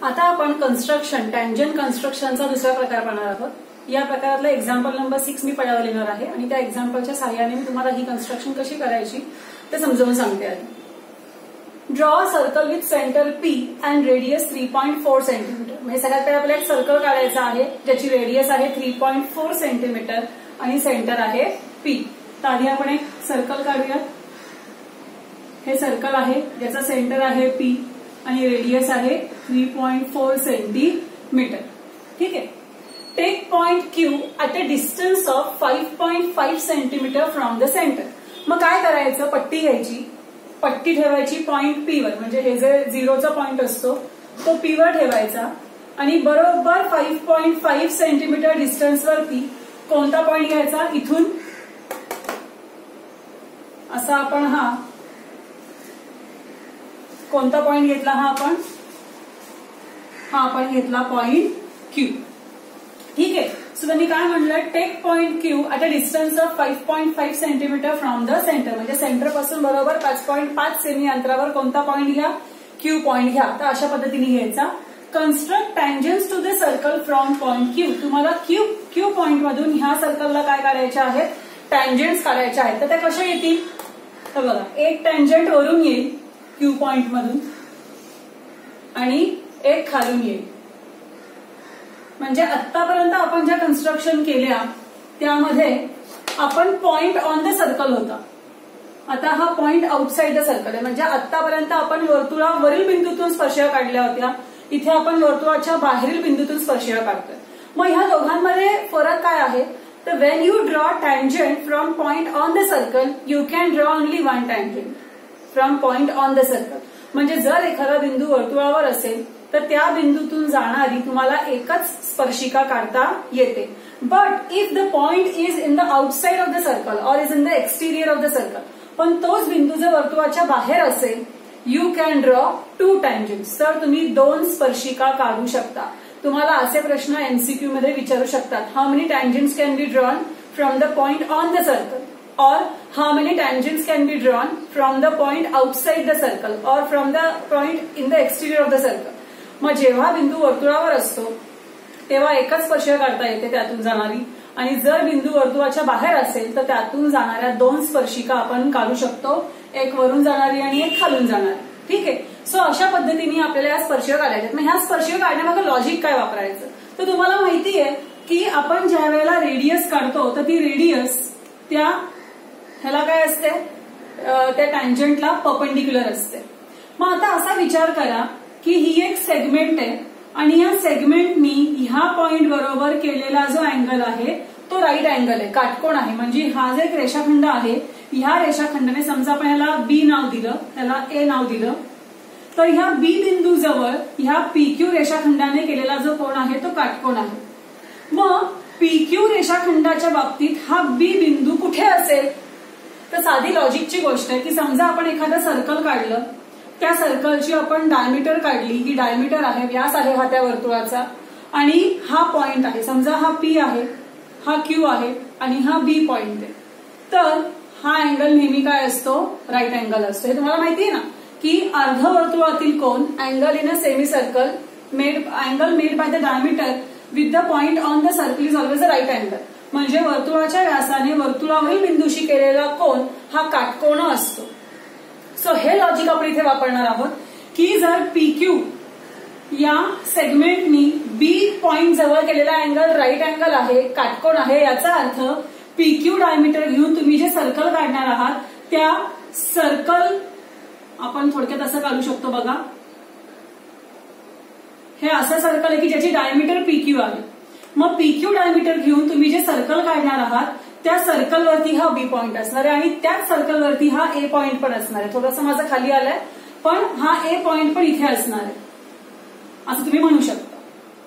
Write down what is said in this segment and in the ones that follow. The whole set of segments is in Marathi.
आता आपण कन्स्ट्रक्शन टँजंट कन्स्ट्रक्शनचा दुसरा प्रकार पाहणार आहोत। या प्रकारातला एक्झाम्पल नंबर 6 मी पडावर लिहिणार आहे आणि त्या एक्झाम्पलच्या सहाय्याने मी तुम्हाला ही कन्स्ट्रक्शन कशी करायची ते समजावून सांगते आहे। Draw a circle with centre P and radius 3.4 centimetre. म्हणजे सगळ्यात पहिले आपल्याला एक सर्कल काढायचा आहे ज्याची रेडियस आहे 3.4 सेंटीमीटर आणि सेंटर आहे पी। तर आधी आपण एक सर्कल काढूयात। हे सर्कल आहे ज्याचा सेंटर आहे पी आणि रेडियस आहे 3.4 सेंटीमीटर। ठीक आहे। Take point Q at a distance of 5.5 centimetre from the centre. मग काय करायचं, पट्टी घ्यायची, पट्टी ठेवायची पॉइंट पी वर, म्हणजे हे जे 0चा पॉइंट असतो तो पी वर ठेवायचा आणि बरोबर 5.5 सेंटीमीटर डिस्टन्स वरती कोणता पॉइंट घ्यायचा, इथून असा आपण हा कोणता पॉइंट घेतला, हा आपण घेतला पॉइंट क्यू। ठीक आहे। सो त्यांनी काय म्हणलं, take point Q at a distance of 5.5 centimetre from the centre. म्हणजे सेंटर पासून बरोबर 5.5 सेमी अंतरावर कोणता पॉइंट घ्या, क्यू पॉइंट घ्या। तर अशा पद्धतीने घ्यायचा। Construct tangents to the circle from point Q. तुम्हाला क्यू पॉइंट मधून ह्या सर्कलला काय काढायचे आहेत, टँजंट्स काढायचे आहेत। तर त्या कशा येतील, तर बघा एक टँजंट वरून येईल क्यू पॉइंट मधून आणि एक खालून येईल। म्हणजे आतापर्यंत आपण ज्या कन्स्ट्रक्शन केल्या त्यामध्ये आपण पॉइंट ऑन द सर्कल होता, आता हा पॉइंट आउटसाइड द सर्कल आहे। म्हणजे आतापर्यंत आपण वर्तुळावरील बिंदूतून स्पर्शिका काढल्या होत्या, इथे आपण वर्तुळाच्या बाहेरील बिंदूतून स्पर्शिका काढतोय। मग ह्या दोघांमध्ये फरक काय आहे, तर Wien you draw tangent from point on the circle you can draw only one tangent from point on the circle. म्हणजे जर एखादा बिंदू वर्तुळावर असेल तर त्या बिंदूतून जाणारी तुम्हाला एकच स्पर्शिका काढता येते। But if the point is in the outside of the circle और is in the exterior of the circle, पण तोच बिंदू जर वर्तुळाच्या बाहेर असेल, you can draw two tangents. तर तुम्ही दोन स्पर्शिका काढू शकता। तुम्हाला असे प्रश्न एमसीक्यू मध्ये विचारू शकतात, how many tangents can be drawn from the point on the circle, or how many tangents can be drawn from the point outside the circle or from the point in the exterior of the circle। मग जेव्हा बिंदू वर्तुळावर असतो तेव्हा एकच स्पर्शिका काढता येते त्यातून जाणारी, आणि जर बिंदू वर्तुळाच्या बाहेर असेल तर त्यातून जाणाऱ्या दोन स्पर्शिका आपण काढू शकतो, एक वरून जाणारी आणि एक खालून जाणारी। ठीक आहे। सो अशा पद्धतीने आपल्याला या स्पर्शिका काढायच्या। मग ह्या स्पर्शिका काढण्यामागे लॉजिक काय वापरायचं, तर तुम्हाला माहिती आहे की आपण ज्या वेळेला रेडियस काढतो तर ती रेडियस त्या ह्याला काय असते, त्या टँजंटला परपेंडिक्युलर असते। मग आता असा विचार करा की ही एक सेगमेंट आहे आणि या सेगमेंटनी ह्या पॉइंट बरोबर केलेला जो अँगल आहे तो राईट अँगल आहे, काटकोण आहे। म्हणजे हा जो एक रेषाखंड आहे, ह्या रेषाखंडाने समजा आपण ह्याला बी नाव दिलं, त्याला ए नाव दिलं, तर ह्या बी बिंदू जवळ ह्या पीक्यू रेषाखंडाने केलेला जो कोण आहे तो काटकोण आहे। मग पीक्यू रेषाखंडाच्या बाबतीत हा बी बिंदू कुठे असेल, तर साधी लॉजिकची गोष्ट आहे की समजा आपण एखादं सर्कल काढलं, त्या सर्कलची आपण डायमीटर काढली, ही डायमीटर आहे, व्यास आहे हा त्या वर्तुळाचा, आणि हा पॉइंट आहे, समजा हा पी आहे, हा क्यू आहे आणि हा बी पॉइंट आहे। तर हा अँगल नेहमी काय असतो, राईट अँगल असतो। हे तुम्हाला माहिती आहे ना की अर्धवर्तुळातील कोन angle in a semi circle angle made by the diameter with the point on the circle is always a right angle. म्हणजे वर्तुळाच्या व्यासाने वर्तुळावरील बिंदूशी केलेला कोन हा काटकोन असतो। सो हे लॉजिक आपण इथे वापरणार आहोत की जर पीक्यू या सेगमेंटनी बी पॉइंट जवळ केलेला अँगल राईट अँगल आहे, काटकोन आहे, याचा अर्थ पीक्यू डायमीटर घेऊन तुम्ही जे सर्कल काढणार आहात त्या सर्कल आपण थोडक्यात असं काढू शकतो। बघा, हे असं सर्कल आहे की ज्याची डायमीटर पीक्यू आहे। मग पीक्यू डायमीटर घेऊन तुम्ही जे सर्कल काढणार आहात त्या सर्कलवरती हा बी पॉइंट असणार आहे आणि त्याच सर्कलवरती हा ए पॉइंट पण असणार आहे। थोडंसं माझं खाली आलंय, पण हा ए पॉइंट पण इथे असणार आहे असं तुम्ही म्हणू शकता।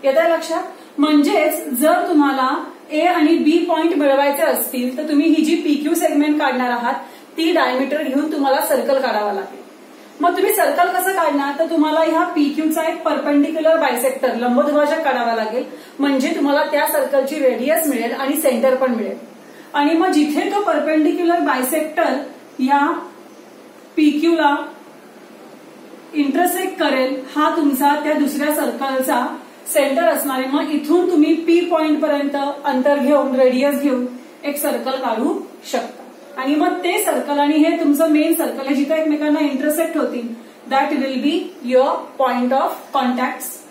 येतंय लक्षात? म्हणजेच जर तुम्हाला ए आणि बी पॉइंट मिळवायचे असतील तर तुम्ही ही जी पीक्यू सेगमेंट काढणार आहात ती डायमीटर घेऊन तुम्हाला सर्कल काढावा लागेल। मग तुम्ही सर्कल कसं काढणार, तर तुम्हाला ह्या पीक्यूचा एक परपेंडिक्युलर बायसेक्टर लंबदुभाजक काढावा लागेल, म्हणजे तुम्हाला त्या सर्कलची रेडियस मिळेल आणि सेंटर पण मिळेल। आणि मग जिथे तो परपेंडिक्युलर बायसेक्टर या पीक्यूला इंटरसेक्ट करेल हा तुमचा त्या दुसऱ्या सर्कलचा सेंटर असणार आहे. मग इथून तुम्ही पी पॉइंट पर्यंत अंतर घेऊन रेडियस घेऊन एक सर्कल काढू शकता आणि मग ते सर्कल आणि हे तुमचं मेन सर्कल आहे जिथे एकमेकांना इंटरसेक्ट होतील that will be your point of contact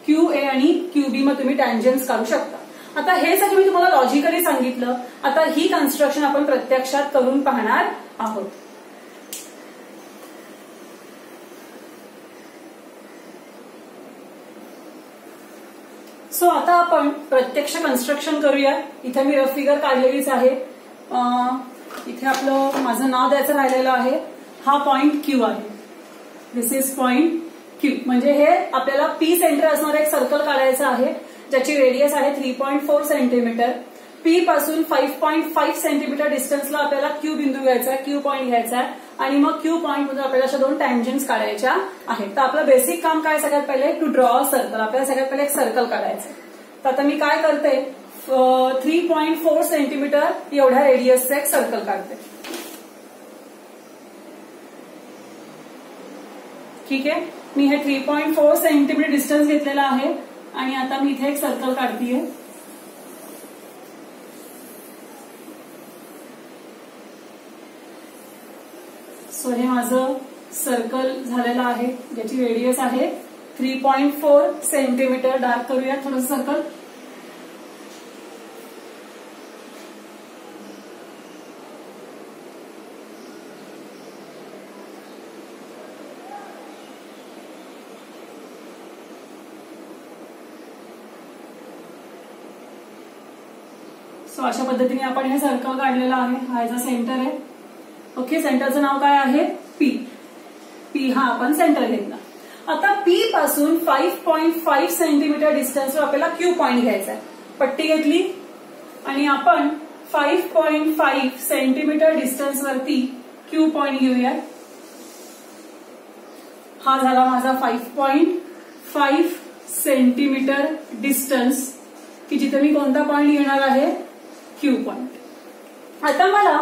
QA आणि QB. मग तुम्ही टँजन्स काढू शकता. आता हे सगळं मी तुम्हाला लॉजिकली सांगितलं. आता ही कन्स्ट्रक्शन आपण प्रत्यक्षात करून पाहणार आहोत. सो आता आपण प्रत्यक्ष कन्स्ट्रक्शन करूया. इथे मी रफ फिगर काढलेलीच आहे. इथे आपलं माझं नाव द्यायचं राहिलेलं आहे. हा पॉइंट Q आहे. दिस इज पॉइंट Q. म्हणजे हे आपल्याला P सेंटर असणारं एक सर्कल काढायचं आहे ज्याची रेडियस आहे 3.4 सेंटीमीटर. P पासून 5.5 सेंटीमीटर डिस्टन्सला आपल्याला Q बिंदू घ्यायचा आहे, Q पॉइंट घ्यायचा आहे आणि मग Q पॉइंट मधून आपल्याला अशा दोन टँजन्स काढायच्या आहेत. तर आपलं बेसिक काम काय सगळ्यात पहिले टू ड्रॉ अ सर्कल. आपल्याला सगळ्यात पहिले एक सर्कल काढायचं. तर आता मी काय करते 3.4 सेंटीमीटर एवढ्या रेडियसचं एक सर्कल काढते. ठीक आहे. मी हे 3.4 सेंटीमीटर डिस्टन्स घेतलेला आहे आणि आता मी इथे एक सर्कल काढतीये. सो हे माझं सर्कल झालेलं आहे ज्याची रेडियस आहे 3.4 सेंटीमीटर. डार्क करूया थोडं सर्कल. सो अशा पद्धतीने आपण हे सर्कल काढलेलं आहे. हा याचा सेंटर आहे. ओके. सेंटरचं नाव काय आहे P. हा आपण सेंटर घेतला. आता P पासून 5.5 सेंटीमीटर डिस्टन्सवर आपल्याला Q पॉइंट घ्यायचा आहे. पट्टी घेतली आणि आपण 5.5 सेंटीमीटर डिस्टन्स वरती Q पॉइंट घेऊया. हा झाला माझा 5.5 सेंटीमीटर डिस्टन्स की जिथे मी कोणता पॉइंट घेणार आहे Q पॉइंट. आता मला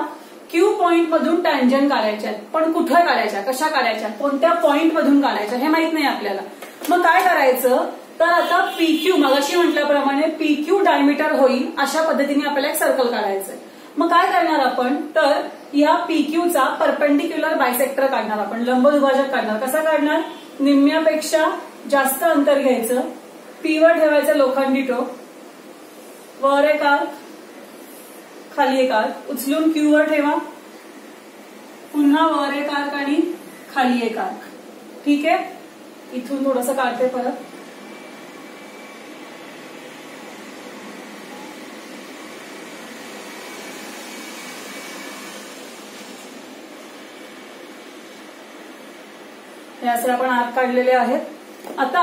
Q पॉइंट मधून टँजंट काढायच्या आहेत. पण कुठे काढायच्या, कशा काढायच्या, कोणत्या पॉइंट मधून काढायच्या हे माहित नाही आपल्याला. मग काय करायचं तर आता PQ मगाशी म्हटल्याप्रमाणे PQ डायमीटर होईल अशा पद्धतीने आपल्याला एक सर्कल काढायचंय. मग काय करणार आपण तर या PQचा परपेंडिक्युलर बायसेक्टर काढणार. आपण लंबदुभाजक काढणार. कसा काढणार निम्म्यापेक्षा जास्त अंतर घ्यायचं. P वर ठेवायचं लोखंडी टोक. वर एक आर्क खाली एक आर्क उचलून Q वर ठेवा. पुन्हा वर एक आर्क आणि खाली एक आर्क. ठीक आहे. इथून थोडंसं काढते परत. हे असे आपण आर्क काढलेले आहेत. आता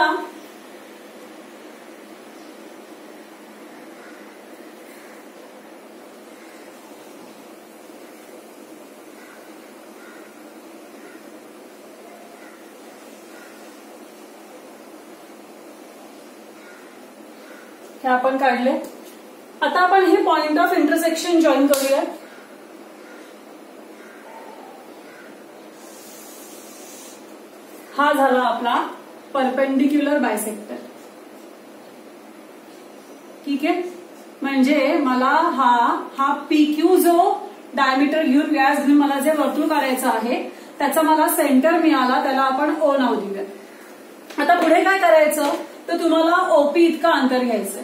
हे आपण काढले. आता आपण हे पॉइंट ऑफ इंटरसेक्शन जॉईन करूया. हा झाला आपला परपेंडिक्युलर बायसेक्टर. ठीक आहे. म्हणजे मला हा PQ जो डायमीटर घेऊन व्यास घेऊन मला जे वर्तुळ काढायचं आहे त्याचा मला सेंटर मिळाला. त्याला आपण O नाव देऊया. आता पुढे काय करायचं तर तुम्हाला OP इतका अंतर घ्यायचंय.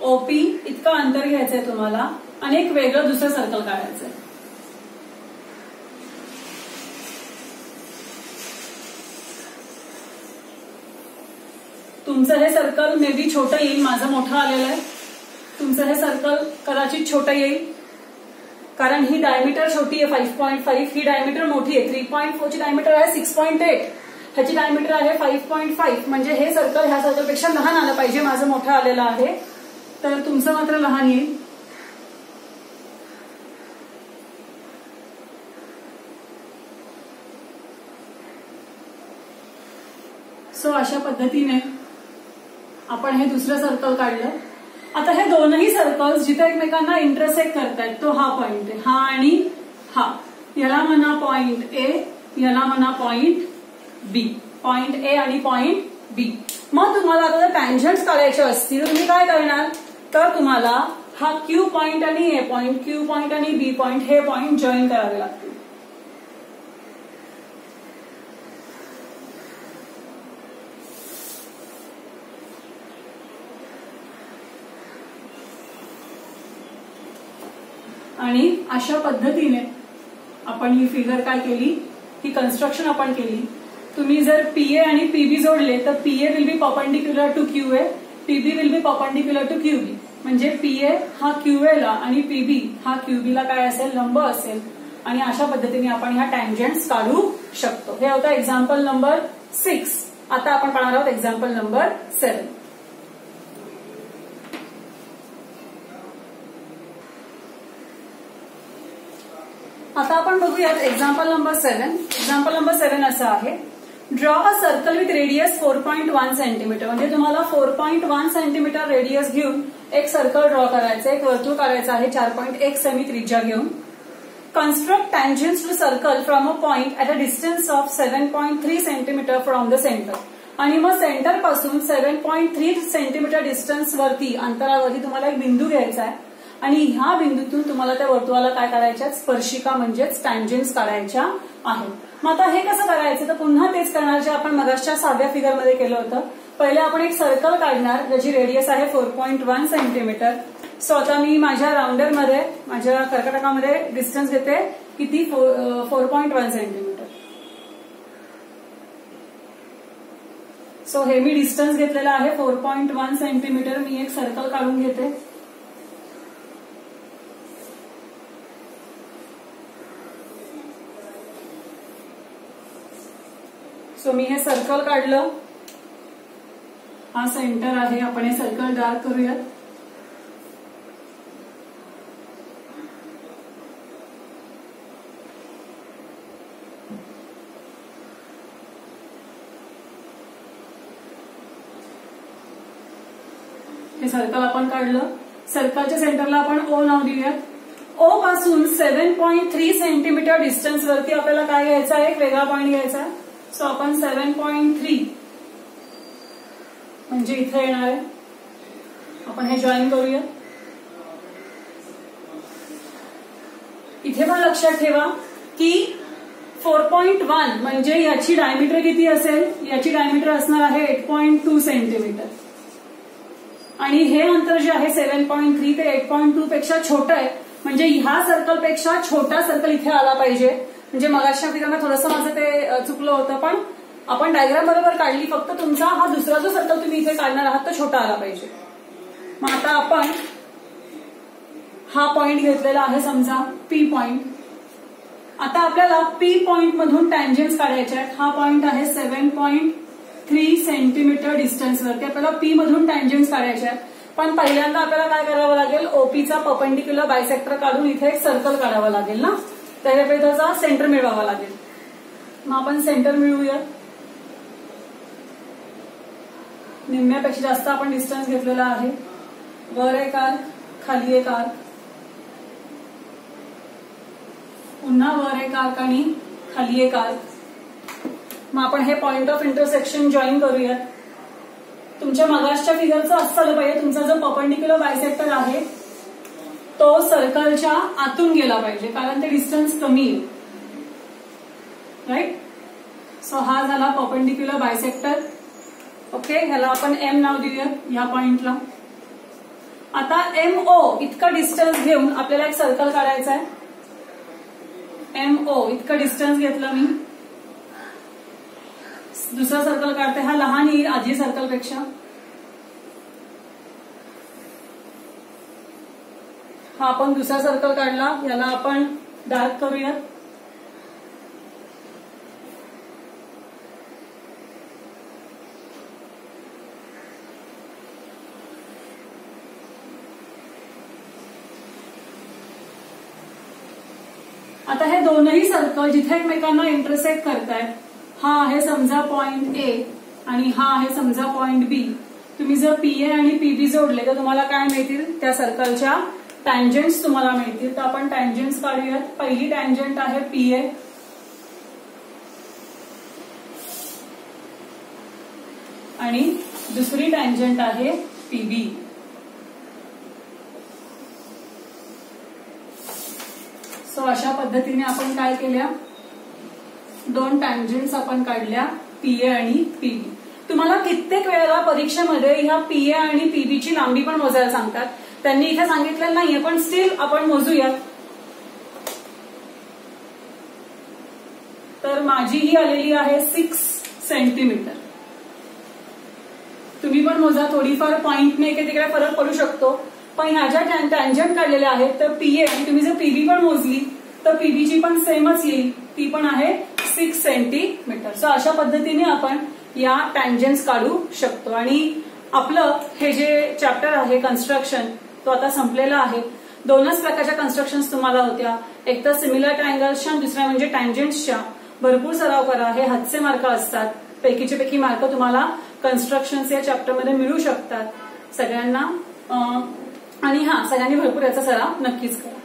OP इतका अंतर घ्यायचंय तुम्हाला आणि एक वेगळं दुसरं सर्कल काढायचंय. तुमचं हे सर्कल मे बी छोटं येईल. माझं मोठं आलेलं आहे. तुमचं हे सर्कल कदाचित छोटं येईल कारण ही डायमीटर छोटी आहे 5.5. ही डायमीटर मोठी आहे. 3.4 ची डायमीटर आहे 6.8. ह्याची डायमीटर आहे 5.5. म्हणजे हे सर्कल ह्या सर्कलपेक्षा लहान आलं पाहिजे. माझं मोठं आलेलं आहे तर तुमचं मात्र लहान येईल. सो अशा पद्धतीने आपण हे दुसरं सर्कल काढलं. आता हे दोनही सर्कल्स जिथे एकमेकांना इंटरसेक्ट करतायत तो हा पॉइंट आहे. हा आणि हा. याला म्हणा पॉइंट A, याला म्हणा पॉइंट बी, पॉइंट ए आणि पॉइंट बी. मग तुम्हाला आता जर टँजंट्स काढायचे असतील तुम्ही काय करणार, तर तुम्हाला हा क्यू पॉइंट आणि ए पॉइंट, क्यू पॉइंट आणि बी पॉइंट हे पॉइंट जॉईन करावे लागतील. आणि अशा पद्धतीने आपण ही फिगर काय केली, ही कन्स्ट्रक्शन आपण केली. तुम्ही जर पीए आणि पीबी जोडले तर PA will be perpendicular to QA, PB will be perpendicular to QB. म्हणजे पीए हा क्यूएला आणि पीबी हा क्यूबीला काय असेल, लंब असेल. आणि अशा पद्धतीने आपण ह्या टँजंट्स काढू शकतो. हे होतं एक्झाम्पल नंबर 6. आता आपण पाहणार आहोत एक्झाम्पल नंबर 7. आता आपण बघूयात एक्झाम्पल नंबर 7. एक्झाम्पल नंबर 7 असं आहे, draw a circle with radius 4.1 centimetre. म्हणजे तुम्हाला 4.1 सेंटीमीटर रेडियस घेऊन एक सर्कल ड्रॉ करायचं, एक वर्तुळ काढायचं आहे 4.1 सेमी त्रिज्या घेऊन. Construct tangents to circle from a point at a distance of 7.3 centimetre from the centre. आणि मग सेंटर पासून 7.3 सेंटीमीटर डिस्टन्स वरती, अंतरावरती तुम्हाला एक बिंदू घ्यायचा आहे. आणि ह्या बिंदूतून तुम्हाला त्या वर्तुळाला काय करायच्या, स्पर्शिका म्हणजेच टँजंट्स काढायच्या आहेत. मग आता हे कसं करायचं, तर पुन्हा तेच करणार जे आपण मगाच्या 6व्या फिगरमध्ये केलं होतं. पहिले आपण एक सर्कल काढणार ज्याची रेडियस आहे 4.1 सेंटीमीटर. सो आता मी माझ्या राउंडरमध्ये, माझ्या कर्कटकामध्ये डिस्टन्स घेते किती, 4.1 सेंटीमीटर. सो हे मी डिस्टन्स घेतलेलं आहे 4.1 सेंटीमीटर. मी एक सर्कल काढून घेते. सो मी हे सर्कल काढलं, हा सेंटर आहे. आपण हे सर्कल डार्क करूयात. हे सर्कल आपण काढलं. सर्कलच्या सेंटरला आपण ओ नाव देऊयात. ओ पासून 7.3 सेंटीमीटर डिस्टन्स वरती आपल्याला काय घ्यायचं आहे, एक वेगळा पॉइंट घ्यायचा आहे. सो आपण 7.3 म्हणजे इथे येणार आहे. आपण हे जॉईन करूया. इथे पण लक्षात ठेवा की 4.1 म्हणजे याची डायमीटर किती असेल, याची डायमीटर असणार आहे 8.2 सेंटीमीटर. आणि हे अंतर जे आहे 7.3 ते 8.2 पेक्षा छोटं आहे. म्हणजे ह्या सर्कलपेक्षा छोटा सर्कल इथे आला पाहिजे. म्हणजे मगाच्या फिगरला थोडंसं माझं ते चुकलं होतं, पण आपण डायग्राम बरोबर काढली. फक्त तुमचा हा दुसरा जो सर्कल तुम्ही इथे काढणार आहात तो छोटा आला पाहिजे. मग आता आपण हा पॉइंट घेतलेला आहे समजा पी पॉइंट. आता आपल्याला पी पॉइंट मधून टँजंट्स काढायचे आहेत. हा पॉइंट आहे 7.3 सेंटीमीटर डिस्टन्सवरती. आपल्याला पी मधून टँजंट्स काढायचे आहेत. पण पहिल्यांदा आपल्याला काय करावं लागेल, ओपीचा परपेंडिक्युलर बायसेक्टर काढून इथे एक सर्कल काढावं लागेल ना. त्याच्यापैकी त्याचा सेंटर मिळवावा लागेल. मग आपण सेंटर मिळवूया. निम्म्यापेक्षा जास्त आपण डिस्टन्स घेतलेला आहे. वर एक आर्क, खाली एक आर्क, पुन्हा वर एक आर्क आणि खाली एक आर्क. मग आपण हे पॉइंट ऑफ इंटरसेक्शन जॉईन करूयात. तुमच्या मगाच्या फिगरचं असं झालं पाहिजे, तुमचा जो परपेंडिक्युलर बायसेक्टर आहे तो सर्कलच्या आतून गेला पाहिजे, कारण ते डिस्टन्स कमी आहे. राईट. सो हा झाला परपेंडिक्युलर बायसेक्टर. ओके, ह्याला आपण एम नाव देऊया ह्या पॉइंटला. आता एमओ इतका डिस्टन्स घेऊन आपल्याला एक सर्कल काढायचा आहे. एमओ इतका डिस्टन्स घेतला मी. दुसरा सर्कल काढते. हा लहान येईल आधी सर्कलपेक्षा. हा आपण दुसरा सर्कल काढला. याला आपण डार्क करूयात. आता हे दोनही सर्कल जिथे एकमेकांना इंटरसेक्ट करतायत, हा आहे समजा पॉइंट ए आणि हा आहे समजा पॉइंट बी. तुम्ही जर पीए आणि पीबी जोडले तर तुम्हाला काय मिळतील, त्या सर्कलच्या टँजंट्स तुम्हाला मिळतील. तर आपण टँजंट्स काढूयात. पहिली टँजंट आहे पीए. आणि दुसरी टँजंट आहे पीबी. सो अशा पद्धतीने आपण काय केल्या, 2 टँजंट्स आपण काढल्या, पीए आणि पीबी. तुम्हाला कित्येक वेळेला परीक्षेमध्ये ह्या पीए आणि पीबीची लांबी पण मोजायला सांगतात. त्यांनी इथे सांगितलेलं नाहीये, पण स्टील आपण मोजूयात. तर माझी ही आलेली आहे 6 सेंटीमीटर. तुम्ही पण मोजा, थोडीफार पॉइंटने इकडे तिकडे फरक पडू शकतो, पण ह्या ज्या टँजंट काढलेल्या आहेत तर पीए आणि तुम्ही जर पीबी पण मोजली तर पीबीची पण सेमच येईल, ती पण आहे 6 सेंटीमीटर. सो अशा पद्धतीने आपण या टँजंट्स काढू शकतो. आणि आपलं हे जे चॅप्टर आहे कन्स्ट्रक्शन तो आता संपलेला आहे. 2च प्रकारच्या कन्स्ट्रक्शन्स तुम्हाला होत्या, एक तर सिमिलर ट्रायंगल्सच्या, दुसऱ्या म्हणजे टँजंट्सच्या. भरपूर सराव करा, हे हातचे मार्क असतात, पैकीचे पैकी मार्क तुम्हाला कन्स्ट्रक्शन्स या चॅप्टरमध्ये मिळू शकतात सगळ्यांना. आणि सगळ्यांनी भरपूर याचा सराव नक्कीच करा.